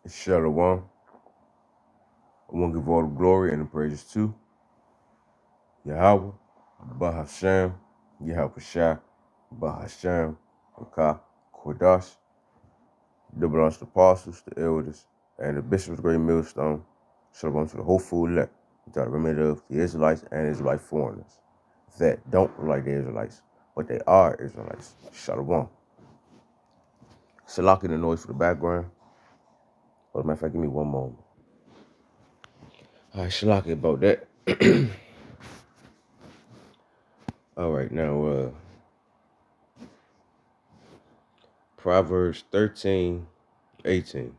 Shalom. I want to give all the glory and the praises to Yahweh, Bahashem, Yahweh Shah, Bahashem, Akah, Kodash, the belongs to the apostles, the elders, and the bishops of the great millstone. Shalom to the whole full elect, without a remnant of the Israelites and Israelite foreigners that don't look like the Israelites, but they are Israelites. Shalom. Salaki the noise for the background. But matter of fact, give me one moment. All right, Shalaki about that. All right, now, Proverbs 13:18.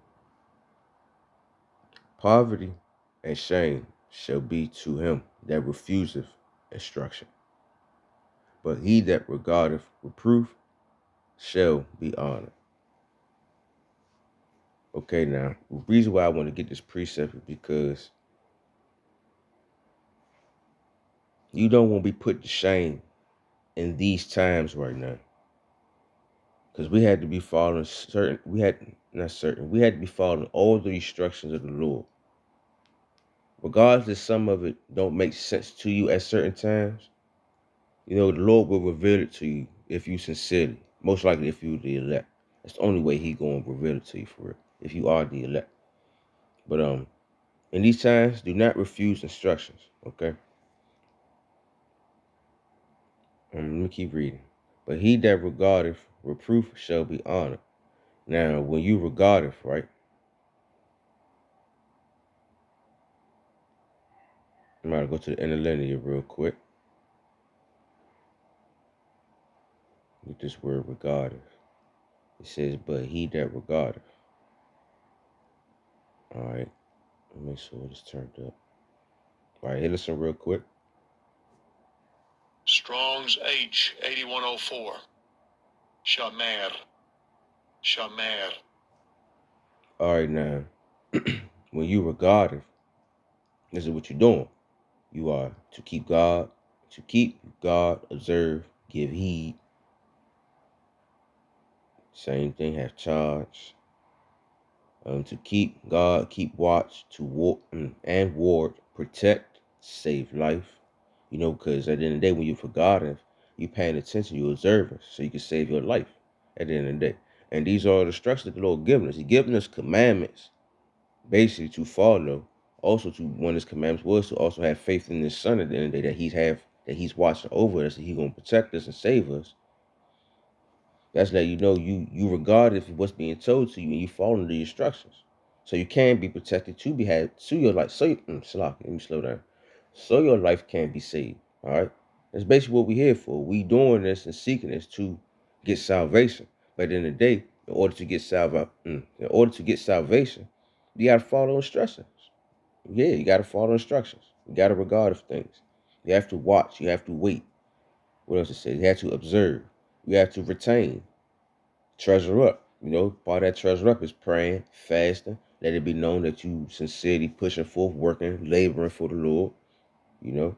Poverty and shame shall be to him that refuseth instruction, but he that regardeth reproof shall be honored. Okay, now, the reason why I want to get this precept is because you don't want to be put to shame in these times right now. Because we had to be following we had to be following all the instructions of the Lord. Regardless if some of it don't make sense to you at certain times, the Lord will reveal it to you if you sincerely. Most likely if you the elect. That's the only way he going to reveal it to you for real. If you are the elect. But in these times, do not refuse instructions. Okay? Let me keep reading. But he that regardeth reproof shall be honored. Now, when you regardeth, right? I'm going to go to the interlinear real quick. With this word regardeth. It says, but he that regardeth. All right. Let me make sure it's turned up. All right, here, listen real quick. Strong's H 8104. Shamer. Shamer. All right, now, when you regardeth, this is what you're doing. You are to keep God, observe, give heed. Same thing, have charge. To keep God, keep watch, to ward, protect, save life. Because at the end of the day, when you forgotten, you paying attention, you observing, so you can save your life at the end of the day. And these are the instructions that the Lord giving us. He's giving us commandments, basically to follow. Also, to one of his commandments was to also have faith in his Son at the end of the day, that he's watching over us, that he's gonna protect us and save us. That's that you regard it for what's being told to you and you following the instructions. So you can be protected to be had to your life. Let me slow down. So your life can be saved. All right. That's basically what we're here for. We doing this and seeking this to get salvation. But at the end of the day, in order to get salvation, you gotta follow instructions. Yeah, you gotta follow instructions. You gotta regard of things. You have to watch. You have to wait. What else it says? You have to observe. You have to retain. Treasure up. Part of that treasure up is praying, fasting. Let it be known that you sincerely pushing forth, working, laboring for the Lord, in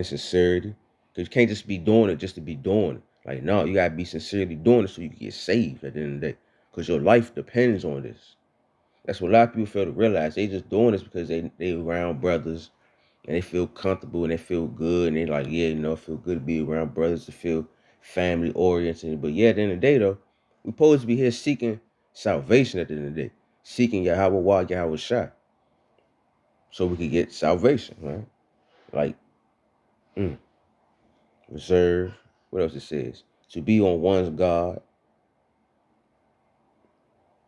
sincerity. Because you can't just be doing it just to be doing it. Like, no, you got to be sincerely doing it so you can get saved at the end of the day. Because your life depends on this. That's what a lot of people fail to realize. They just doing this because they around brothers and they feel comfortable and they feel good. And they like, yeah, it feel good to be around brothers, to feel family oriented. But yeah, at the end of the day, though, we're supposed to be here seeking salvation at the end of the day. Seeking Yahweh Yahweh Shah. So we could get salvation, right? Like, reserve. What else it says? To be on one's God.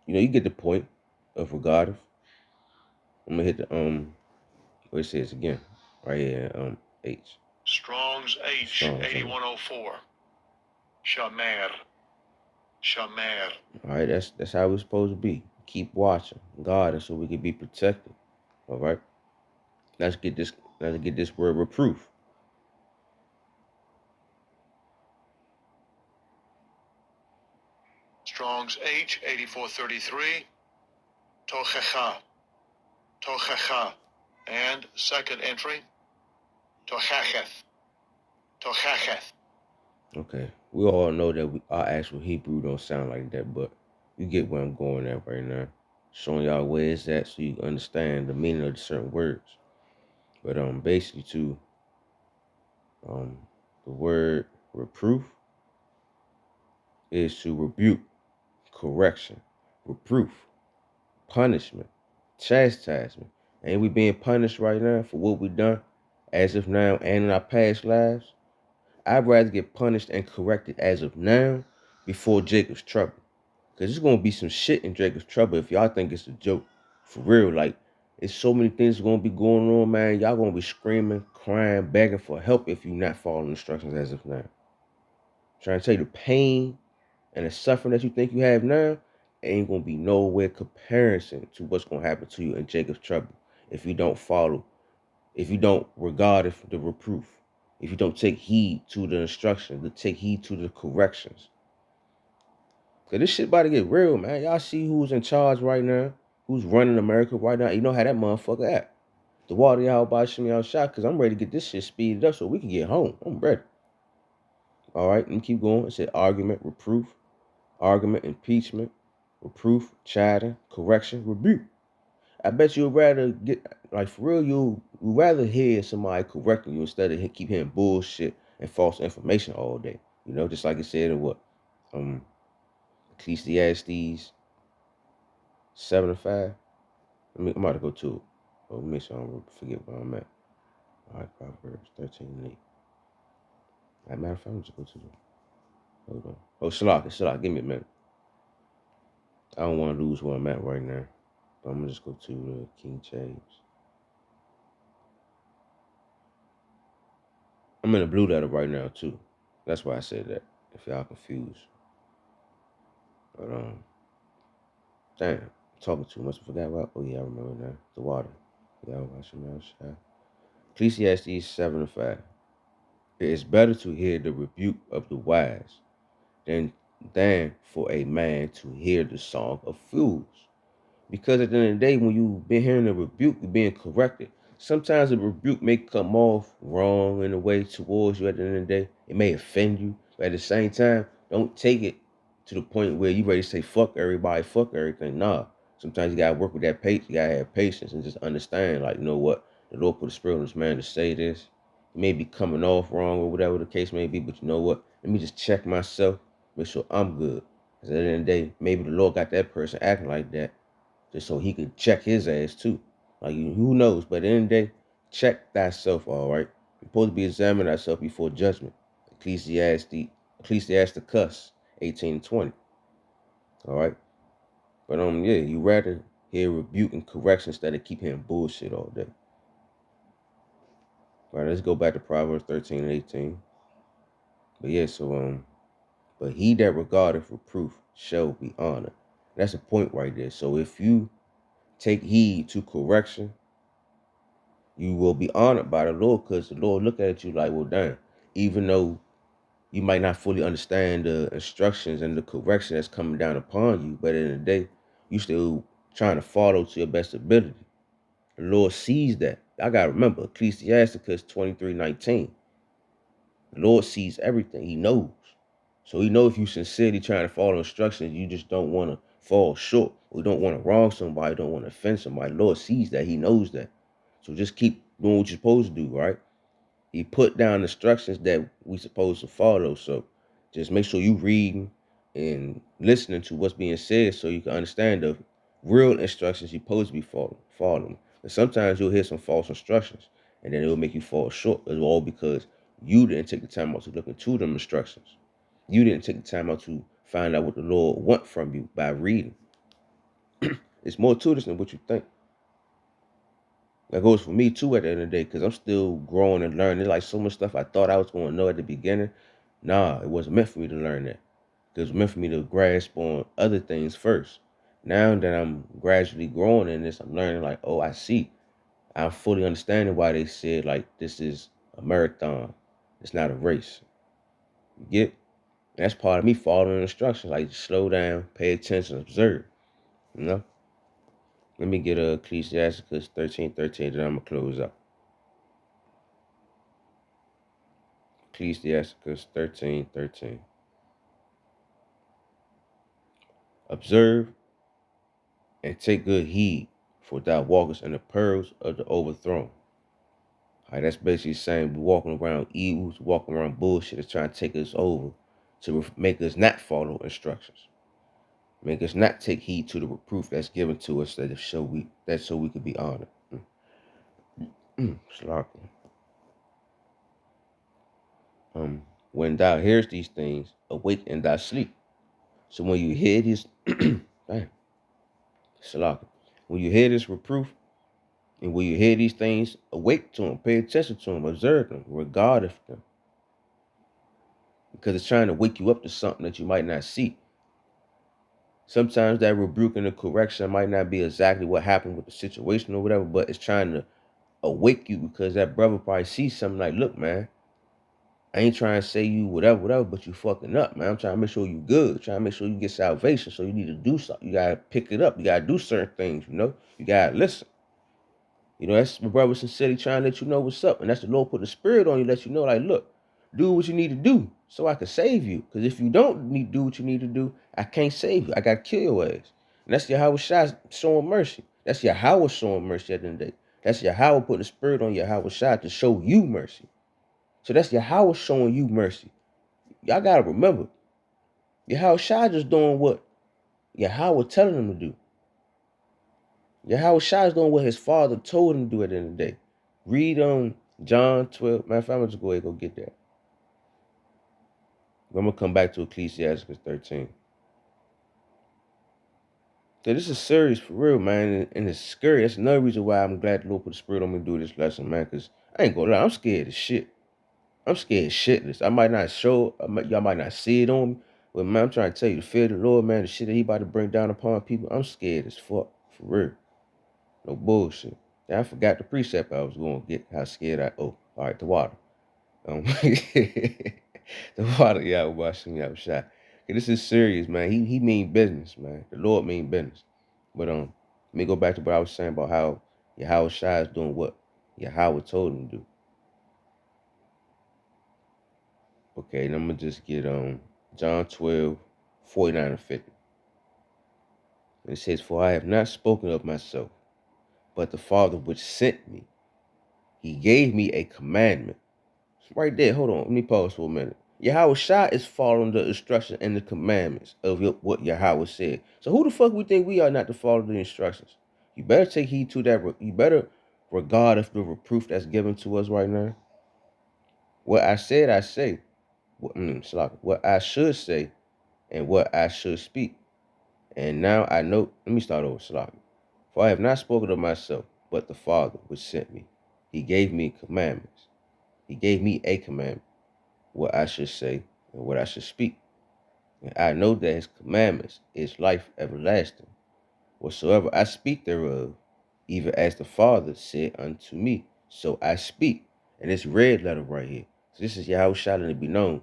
You get the point of regardeth. I'm gonna hit the what it says again. Right here, H. Strong's H 8104. Shamer. Shamer. All right, that's how we're supposed to be. Keep watching God, and so we can be protected. All right. Let's get this word reproof. Strong's H 8433. Tochecha. Tochecha. And second entry. Tochacheth. Tochacheth. Okay. We all know that our actual Hebrew don't sound like that, but you get where I'm going at right now. showing y'all where it's at so you can understand the meaning of certain words. But basically too, the word reproof is to rebuke, correction, reproof, punishment, chastisement. Ain't we being punished right now for what we done as of now and in our past lives? I'd rather get punished and corrected as of now before Jacob's trouble. Because there's going to be some shit in Jacob's trouble if y'all think it's a joke. For real, like, it's so many things going to be going on, man. Y'all going to be screaming, crying, begging for help if you not following instructions as of now. I'm trying to tell you, the pain and the suffering that you think you have now ain't going to be nowhere comparison to what's going to happen to you in Jacob's trouble if you don't follow, if you don't regard the reproof, if you don't take heed to the instructions, to take heed to the corrections. Cause this shit about to get real, man. Y'all see who's in charge right now, who's running America right now. You know how that motherfucker act. The water y'all about to shimmy out shot, cause I'm ready to get this shit speeded up so we can get home. I'm ready. All right, let me keep going. It said argument, reproof, argument, impeachment, reproof, chiding, correction, rebuke. I bet you'd rather get, like, for real, you'd rather hear somebody correcting you instead of keep hearing bullshit and false information all day. You know, just like it said in what? Ecclesiastes 7 and 5. I'm about to go to it. Oh, make sure I don't forget where I'm at. All right, Proverbs 13 and 8. As a matter of fact, I'm just go to the. Hold on. Oh, Shalak, give me a minute. I don't want to lose where I'm at right now. But I'm going to just go to the King James. I'm in the blue letter right now, too. That's why I said that, if y'all confused. But, damn, I'm talking too much. I forgot about, oh, yeah, I remember now. The water. Yeah, Ecclesiastes 7 and 5. It is better to hear the rebuke of the wise than for a man to hear the song of fools. Because at the end of the day, when you've been hearing a rebuke, you're being corrected. Sometimes a rebuke may come off wrong in a way towards you at the end of the day. It may offend you. But at the same time, don't take it to the point where you ready to say fuck everybody, fuck everything. Nah. Sometimes you gotta work with that patience. You gotta have patience and just understand, like, you know what? The Lord put a spirit on this man to say this. He may be coming off wrong or whatever the case may be, but you know what? Let me just check myself, make sure I'm good. Because at the end of the day, maybe the Lord got that person acting like that just so he could check his ass too. Like, who knows? But at the end of the day, check thyself, all right? You're supposed to be examining thyself before judgment. Ecclesiasticus 18 and 20. All right? But yeah, you rather hear rebuke and correction instead of keep hearing bullshit all day. All right, let's go back to Proverbs 13 and 18. But yeah, so but he that regardeth reproof shall be honored. That's a point right there. So if you take heed to correction, you will be honored by the Lord, because the Lord look at you like, well, damn, even though you might not fully understand the instructions and the correction that's coming down upon you, but at the end of the day, you still trying to follow to your best ability. The Lord sees that. I got to remember, Ecclesiasticus 23:19. The Lord sees everything. He knows. So he knows if you sincerely trying to follow instructions, you just don't want to fall short. We don't want to wrong somebody, don't want to offend somebody. The Lord sees that. He knows that. So just keep doing what you're supposed to do, right? He put down instructions that we supposed to follow. So just make sure you reading and listening to what's being said so you can understand the real instructions you're supposed to be following. But sometimes you'll hear some false instructions and then it'll make you fall short. It's all because you didn't take the time out to look into them instructions. You didn't take the time out to find out what the Lord wants from you by reading. It's more to this than what you think. That goes for me too at the end of the day, because I'm still growing and learning. There's like so much stuff I thought I was going to know at the beginning. Nah, it wasn't meant for me to learn that. It was meant for me to grasp on other things first. Now that I'm gradually growing in this, I'm learning like, oh, I see. I'm fully understanding why they said like this is a marathon. It's not a race. You get? And that's part of me following instructions. Like, just slow down, pay attention, observe. You know? Let me get Ecclesiasticus 13:13, then I'm going to close up. Ecclesiasticus 13:13. Observe and take good heed, for thou walkest in the pearls of the overthrown. All right, that's basically saying we're walking around evils, walking around bullshit, is trying to take us over, to make us not follow instructions, make us not take heed to the reproof that's given to us, so we could be honored. Slacking. When thou hearest these things, awake in thy sleep. So when you hear this, damn, slacking. When you hear this reproof, and when you hear these things, awake to them, pay attention to them, observe them, regard them, because it's trying to wake you up to something that you might not see. Sometimes that rebuke and the correction might not be exactly what happened with the situation or whatever, but it's trying to awake you, because that brother probably sees something like, look, man, I ain't trying to say you whatever, but you fucking up, man. I'm trying to make sure you good, trying to make sure you get salvation. So you need to do something. You gotta pick it up. You gotta do certain things, You gotta listen. That's my brother sincerely trying to let you know what's up. And that's the Lord put the spirit on you, let you know, like, look, do what you need to do so I can save you. Because if you don't need to do what you need to do, I can't save you. I got to kill your ass. And that's Yahweh Shai showing mercy. That's Yahweh showing mercy at the end of the day. That's Yahweh putting the spirit on Yahweh Shai to show you mercy. So that's Yahweh showing you mercy. Y'all got to remember, Yahweh Shai just doing what Yahweh telling him to do. Yahweh Shai is doing what his father told him to do at the end of the day. Read John 12. Man, if I'm just go ahead and go get that. I'm gonna come back to Ecclesiastes 13. So this is serious for real, man, and it's scary. That's another reason why I'm glad the Lord put the spirit on me to do this lesson, man. Cause I ain't gonna lie, I'm scared as shit. I'm scared shitless. I might not show, y'all might not see it on me, but man, I'm trying to tell you, the fear of the Lord, man, the shit that he about to bring down upon people, I'm scared as fuck, for real. No bullshit. Then I forgot the precept I was going to get, how scared I, all right, the water. The water, yeah, washing me out shot. This is serious, man. He mean business, man. The Lord mean business. But let me go back to what I was saying about how Yahweh Shai is doing what Yahweh told him to do. Okay, and I'm gonna just get John 12, 49 and 50. And it says, for I have not spoken of myself, but the Father which sent me. He gave me a commandment. Right there, hold on, let me pause for a minute. Yahweh Shai is following the instructions and the commandments of what Yahweh said. So who the fuck we think we are not to follow the instructions? You better take heed to that. You better regard if the reproof that's given to us right now. What I said, I say. What I should say and what I should speak. And now I know, let me start over, Salaki. For I have not spoken of myself, but the Father which sent me. He gave me commandments. He gave me a commandment, what I should say and what I should speak. And I know that his commandments is life everlasting. Whatsoever I speak thereof, even as the Father said unto me, so I speak. And this red letter right here. So this is Yahweh shouting to be known.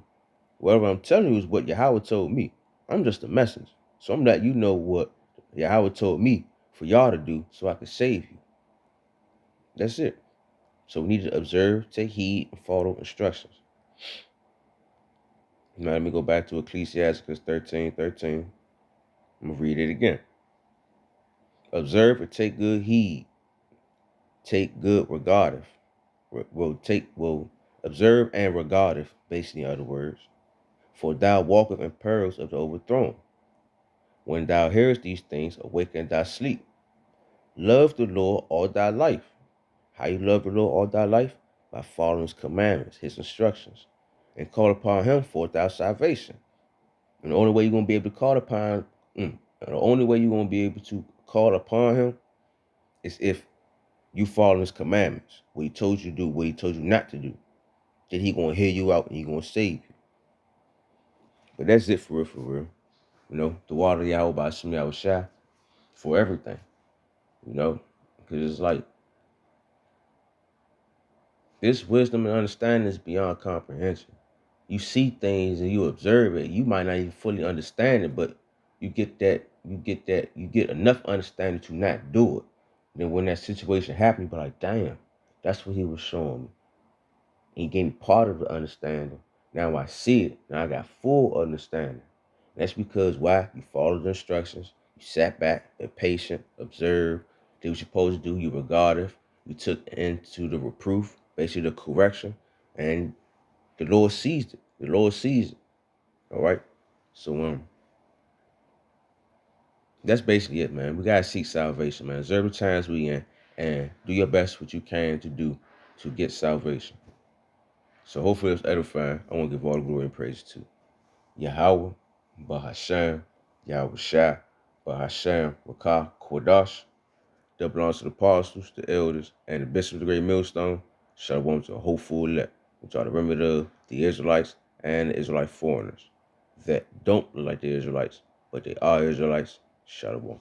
Whatever I'm telling you is what Yahweh told me. I'm just a messenger. So I'm letting you know what Yahweh told me for y'all to do so I can save you. That's it. So we need to observe, take heed, and follow instructions. Now let me go back to Ecclesiastes 13:13. I'm going to read it again. Observe and take good heed. Take good regardeth. Observe and regardeth, basically in other words. For thou walkest in perils of the overthrown. When thou hearest these things, awaken thy sleep. Love the Lord all thy life. How you love the Lord all thy life? By following his commandments, his instructions, and call upon him for thy salvation. And the only way you're going to be able to call upon him is if you follow his commandments, what he told you to do, what he told you not to do. Then he going to hear you out and he going to save you. But that's it for real, for real. The water Yahweh by Shem Yahweh Shai for everything. Because it's like, this wisdom and understanding is beyond comprehension. You see things and you observe it. You might not even fully understand it, but you get enough understanding to not do it. Then when that situation happens, you be like, damn, that's what he was showing me. He gave me part of the understanding. Now I see it. Now I got full understanding. That's because why? You follow the instructions. You sat back, been patient, observed, did what you're supposed to do. You regardeth. You took into the reproof, basically the correction, and the Lord sees it. The Lord sees it. All right. So that's basically it, man. We gotta seek salvation, man. Observe the times we in, and do your best what you can to do to get salvation. So hopefully it's edifying. I want to give all the glory and praise to Yahweh, Bahasham, Yahweh Shai, Bahasham, Wakah, Kodash. That belongs to the apostles, the elders, and the bishop of the great millstone. Shalom to a hopeful elect, which are the remnant of the Israelites and the Israelite foreigners that don't look like the Israelites, but they are Israelites. Shalom.